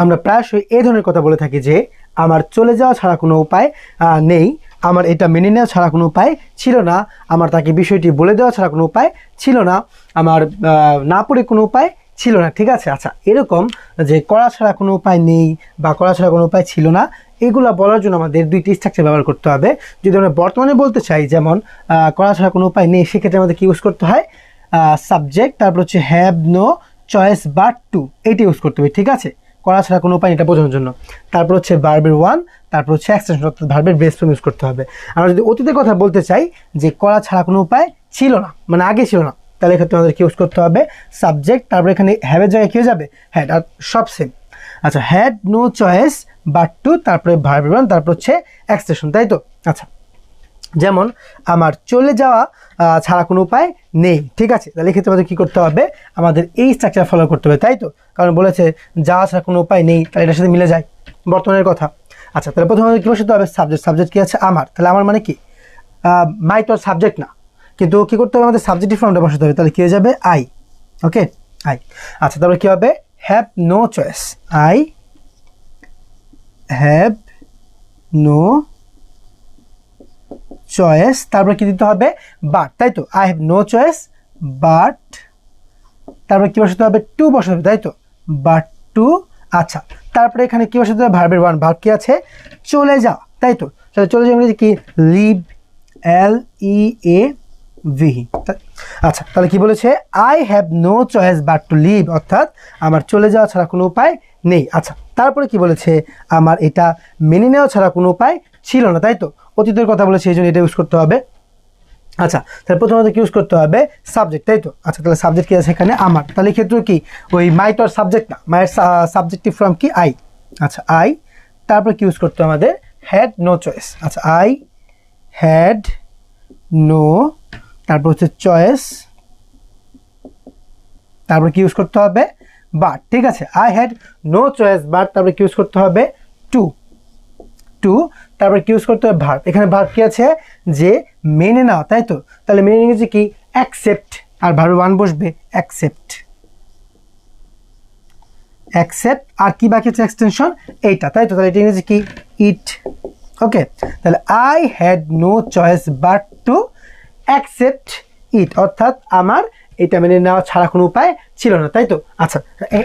আমরা প্রায়শই এই ধরনের কথা বলে থাকি যে আমার চলে যাওয়া ছাড়া কোনো উপায় নেই, আমার এটা মেনে নেওয়া ছাড়া কোনো উপায় ছিল না, আমার তাকে বিষয়টি বলে দেওয়া ছাড়া কোনো উপায় ছিল না, আমার না পড়ে কোনো উপায় ছিল না। ঠিক আছে, আচ্ছা, এরকম যে করা ছাড়া কোনো উপায় নেই বা করা ছাড়া কোনো উপায় ছিল না, এগুলো বলার জন্য আমাদের দুইটি স্ট্রাকচার ব্যবহার করতে হবে। যদি আমরা বর্তমানে বলতে চাই যেমন করা ছাড়া কোনো উপায় নেই, সেক্ষেত্রে আমাদের কি ইউজ করতে হয়? সাবজেক্ট, তারপর হচ্ছে have no choice but to, এইটা ইউজ করতে হবে। ঠিক আছে, করা ছাড়া কোনো উপায় এটা বোঝানোর জন্য। তারপর হচ্ছে ভার্বের ওয়ান, তারপর হচ্ছে এক্সটেনশন অর্থাৎ ভার্বের বেস ফর্ম ইউজ করতে হবে। আমরা যদি অতীতের কথা বলতে চাই যে করা ছাড়া কোনো উপায় ছিল না, মানে আগে ছিল না, তাহলে এক্ষেত্রে আমাদের কি ইউজ করতে হবে? সাবজেক্ট, তারপর এখানে হ্যাভের জায়গায় কী হয়ে যাবে? হ্যাড, আর সব সেম। আচ্ছা, had no choice but to, তারপরে ভার্বের ওয়ান, তারপর হচ্ছে এক্সটেনশন, তাই তো? আচ্ছা, যেমন আমার চলে যাওয়া ছাড়া কোনো উপায় নেই। ঠিক আছে, তাহলে এক্ষেত্রে আমাদের কী করতে হবে? আমাদের এই স্ট্রাকচার ফলো করতে হবে, তাই তো? কারণ বলেছে যাওয়া ছাড়া কোনো উপায় নেই, তাহলে এটার সাথে মিলে যায় বর্তমানের কথা। আচ্ছা, তাহলে প্রথমে আমাদের কী বসাতে হবে? সাবজেক্ট। সাবজেক্ট কী আছে? আমার। তাহলে আমার মানে কি? মাই তো সাবজেক্ট না, কিন্তু কী করতে হবে? আমাদের সাবজেক্টিভ ফর্মটা বসাতে হবে। তাহলে কী হয়ে যাবে? আই। Okay, I. আচ্ছা, তারপরে কী হবে? Have no choice. I have no choice, তারপরে কি দিতে হবে? বাট, তাই তো? I have no choice but, তারপরে কি বসাতে হবে? টু বসাতে হবে, তাই তো? But to. আচ্ছা, তারপরে এখানে কি বসাতে হবে? ভার্বের ওয়ান। ভার্ব কি আছে? চলে যাওয়া, তাই তো? তাহলে চলে যাওয়া কি? Leave, LEAV। আচ্ছা, তাহলে কি বলেছে? I have no choice but to leave, অর্থাৎ আমার চলে যাওয়া ছাড়া কোনো উপায় নেই। আচ্ছা, তারপরে কি বলেছে? আমার এটা মেনে নেওয়া ছাড়া কোনো উপায় ছিল না, তাই তো? অতীতের কথা বলেছে, এই জন্য এটা ইউজ করতে হবে। আচ্ছা, তাহলে প্রথমত কি ইউজ করতে হবে? সাবজেক্ট, তাই তো? আচ্ছা, তাহলে সাবজেক্ট কি আছে এখানে? আমার। তাহলে ক্ষেত্রে কি ওই মাই তো আর সাবজেক্ট না, মায়ের সাবজেক্টিভ ফর্ম কি? আই। আচ্ছা, আই। তারপরে কি ইউজ করতে হবে আমাদের? Had no choice. আচ্ছা, আই হ্যাড নো, তারপর হচ্ছে চয়েস, তারপরে কি ইউজ করতে হবে? বাট। ঠিক আছে, I had no choice but, তারপরে কি ইউজ করতে হবে? টু। টু, তারপরে কি ইউজ করতে হবে? ভার্ব। এখানে ভার্ব কি আছে? যে মেনে নাও, তাই তো? তাহলে মেনে নিয়েছে কি? অ্যাকসেপ্ট, আর ভার্ব ওয়ান বসবে অ্যাকসেপ্ট। অ্যাকসেপ্ট, আর কি বাকি আছে? এক্সটেনশন এইটা, তাই তো? তাহলে এটা ইংরেজি কি? ইট। ওকে, তাহলে I had no choice but to accept it, অর্থাৎ আমার এটা মেনে নেওয়া ছাড়া কোনো উপায় ছিল না, তাই তো? আচ্ছা,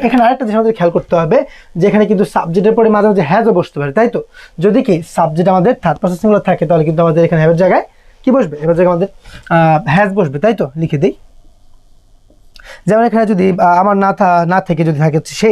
এখানে আরেকটা জিনিস আমাদের খেয়াল করতে হবে যে এখানে কিন্তু সাবজেক্টের পরে মাঝে মাঝে হ্যাজও বসতে পারে, তাই তো? যদি কি সাবজেক্ট আমাদের থার্ড পারসন সিঙ্গুলার থাকে, তাহলে কিন্তু আমাদের এখানে হ্যাভের জায়গায় কি বসবে? হ্যাভের জায়গায় আমাদের হ্যাজ বসবে, তাই তো? লিখে দিই। যেমন এখানে যদি আমার না থেকে যদি থাকে হচ্ছে সে,